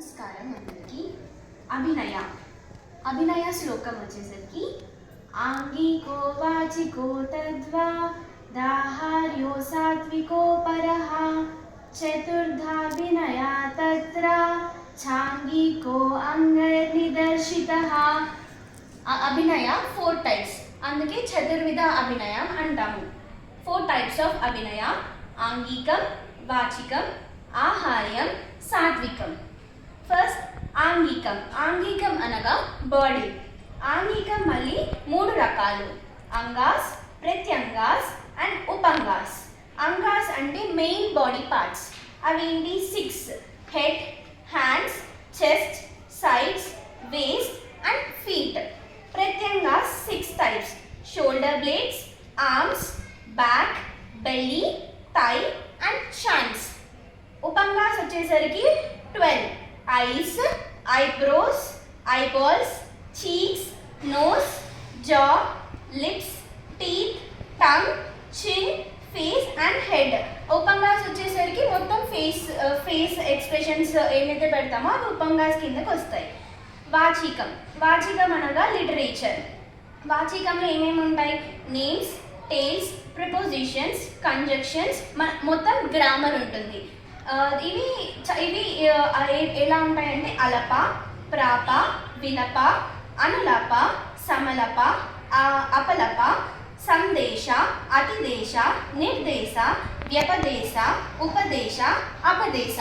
నమస్కారం అందరికీ. అభినయ అభినయ శ్లోకం వచ్చేసరికి ఆంగికో వాచికో తద్వా దాహార్యో సాత్వికో పరః చతుర్థాభినయ తత్ర ఛాంగికో అంగైర్నిదర్శితః. అభినయ 4 టైప్స్, అందుకే చతుర్విధ అభినయం అంటాము. 4 టైప్స్ ఆఫ్ అభినయ: ఆంగికం, వాచికం, ఆహార్యం, సాత్వికం. ఫస్ట్ ఆంగికం. ఆంగికం అనగా బాడీ. ఆంగికం మళ్ళీ 3 రకాలు: అంగాస్, ప్రత్యంగాస్ అండ్ ఉపంగాస్. అంగాస్ అంటే మెయిన్ బాడీ పార్ట్స్. అవి ఏంటి? 6: head, hands, chest, sides, waist and feet. ప్రత్యంగాస్ 6 types: shoulder blades, arms, back, belly, thigh and shins. ఉపంగాస్ వచ్చేసరికి 12: eyes, eyebrows, eyeballs, cheeks, nose, jaw, lips, teeth, tongue, chin, face and head. ఉపంగాస్ వచ్చేసరికి మొత్తం face expressions ఏమైతే పెడతామో అవి ఉపంగాస్ కిందకి వస్తాయి. వాచికం. వాచికం అనగా లిటరేచర్. వాచికంలో ఏమేమి ఉంటాయి? నేమ్స్, టేల్స్, ప్రిపోజిషన్స్, కంజక్షన్స్, మొత్తం గ్రామర్ ఉంటుంది. ఇవి ఎలా ఉంటాయంటే అలప, ప్రాప, విలప, అనులప, సమలప, అపలప, సందేశ, అతిదేశ, నిర్దేశ, వ్యపదేశ, ఉపదేశ, అపదేశ.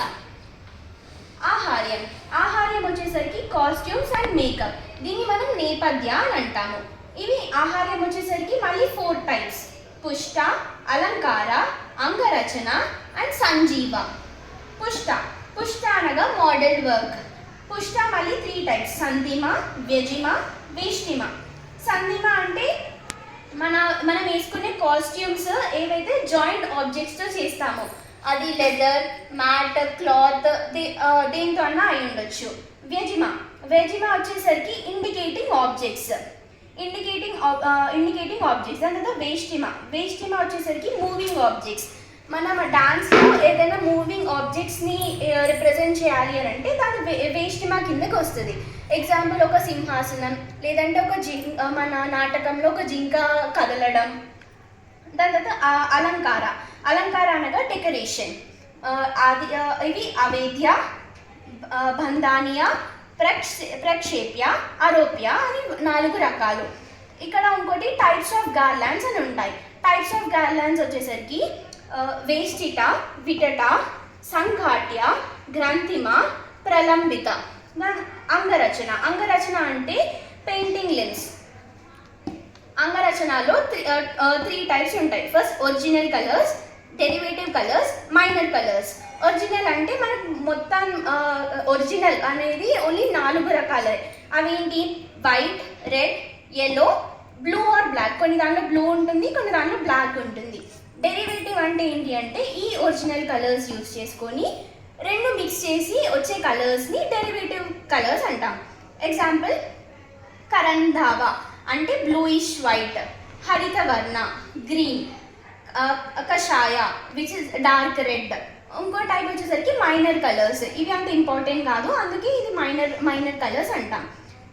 ఆహార్యం. ఆహార్యం వచ్చేసరికి కాస్ట్యూమ్స్ అండ్ మేకప్. దీన్ని మనం నేపథ్య అని అంటాము. ఇవి ఆహార్యం వచ్చేసరికి మళ్ళీ 4 టైప్స్: పుష్ట, అలంకార, అంగరచన అండ్ సంజీవ. పుష్ట. పుష్ట అనగా మోడల్ వర్క్. పుష్ట మళ్ళీ 3 టైప్స్: సంధిమ, వ్యజిమ, వేష్టిమ. సంధిమ అంటే మనం వేసుకునే కాస్ట్యూమ్స్ ఏవైతే జాయింట్ ఆబ్జెక్ట్స్తో చేస్తామో, అది లెదర్, మ్యాట్, క్లాత్, దేంతో అన్నా అయి ఉండొచ్చు. వ్యజిమ. వ్యజిమ వచ్చేసరికి ఇండికేటింగ్ ఆబ్జెక్ట్స్. Indicating objects. దాని తర్వాత వేష్టిమ. వేష్టిమ వచ్చేసరికి మూవింగ్ ఆబ్జెక్ట్స్. మనం డాన్స్లో ఏదైనా మూవింగ్ ఆబ్జెక్ట్స్ని రిప్రజెంట్ చేయాలి అని అంటే దాని వేష్టిమ కిందకి వస్తుంది. ఎగ్జాంపుల్ ఒక సింహాసనం, లేదంటే మన నాటకంలో ఒక జింక కదలడం. దాని తర్వాత అలంకార. అలంకార అనగా డెకరేషన్. ఇవి అవేద్య, బంధానియ, ప్రక్షేప్య, ఆరోప్య అని 4 రకాలు. ఇక్కడ ఇంకోటి టైప్స్ ఆఫ్ గార్లాండ్స్ అని ఉంటాయి. టైప్స్ ఆఫ్ గార్లాండ్స్ వచ్చేసరికి వేష్టిట, విటట, సంఘాట్య, గ్రంథిమ, ప్రలంబిత. అంగరచన. అంగరచన అంటే పెయింటింగ్ లెన్స్. అంగరచనలో 3 టైప్స్ ఉంటాయి. First original colours, derivative colours, minor colours. Original అంటే మనకు మొత్తం ఒరిజినల్ అనేది ఓన్లీ 4 రకాలే. అవేంటి? White, red, yellow, blue or black. కొన్ని దాంట్లో బ్లూ ఉంటుంది, కొన్ని దాంట్లో బ్లాక్ ఉంటుంది. డెరివేటివ్ అంటే ఏంటి అంటే ఈ ఒరిజినల్ కలర్స్ యూజ్ చేసుకొని 2 మిక్స్ చేసి వచ్చే కలర్స్ని డెరివేటివ్ కలర్స్ అంటాం. ఎగ్జాంపుల్ కరంధావ అంటే బ్లూయిష్ వైట్, హరితవర్ణ గ్రీన్, కషాయ విచ్ ఇస్ డార్క్ రెడ్. ఇంకో టైప్ వచ్చేసరికి మైనర్ కలర్స్. ఇవి అంత ఇంపార్టెంట్ కాదు, అందుకే ఇది మైనర్ కలర్స్ అంటాం.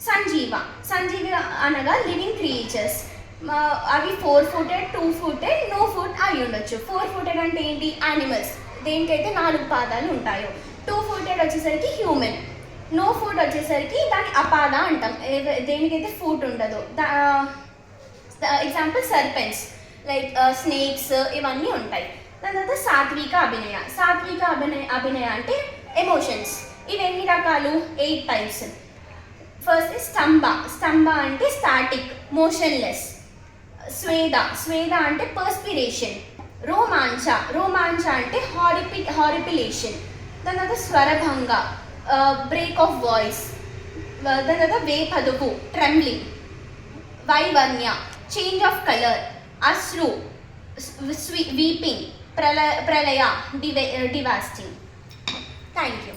సంజీవ. సంజీవ అనగా లివింగ్ క్రియేచర్స్. అవి 4-footed, 2-footed, no foot అయి ఉండొచ్చు. 4-footed అంటే ఏంటి? యానిమల్స్, దేనికైతే 4 పాదాలు ఉంటాయో. 2-footed వచ్చేసరికి హ్యూమన్. నో ఫుట్ వచ్చేసరికి దాన్ని అపాద అంటాం, దేనికైతే ఫుట్ ఉండదు. ఎగ్జాంపుల్ సర్పెంట్స్, లైక్ స్నేక్స్, ఇవన్నీ ఉంటాయి. దాని తర్వాత సాత్విక అభినయ. సాత్విక అభినయ అంటే ఎమోషన్స్. ఇవి ఎన్ని రకాలు? 8 టైప్స్. ఫస్ట్ స్తంభ. స్తంభ అంటే స్టాటిక్, మోషన్లెస్. స్వేద. స్వేద అంటే పర్స్పిరేషన్. రోమాంచ. రోమాంచ అంటే హారిపిలేషన్. దాని తర్వాత స్వరభంగ, బ్రేక్ ఆఫ్ వాయిస్. దాని తర్వాత వేపదుపు, ట్రెంబ్లింగ్. వైవర్ణ్య, చేంజ్ ఆఫ్ కలర్. అశ్రు, వీపింగ్. ప్రళయ, డివాస్టింగ్. Thank you.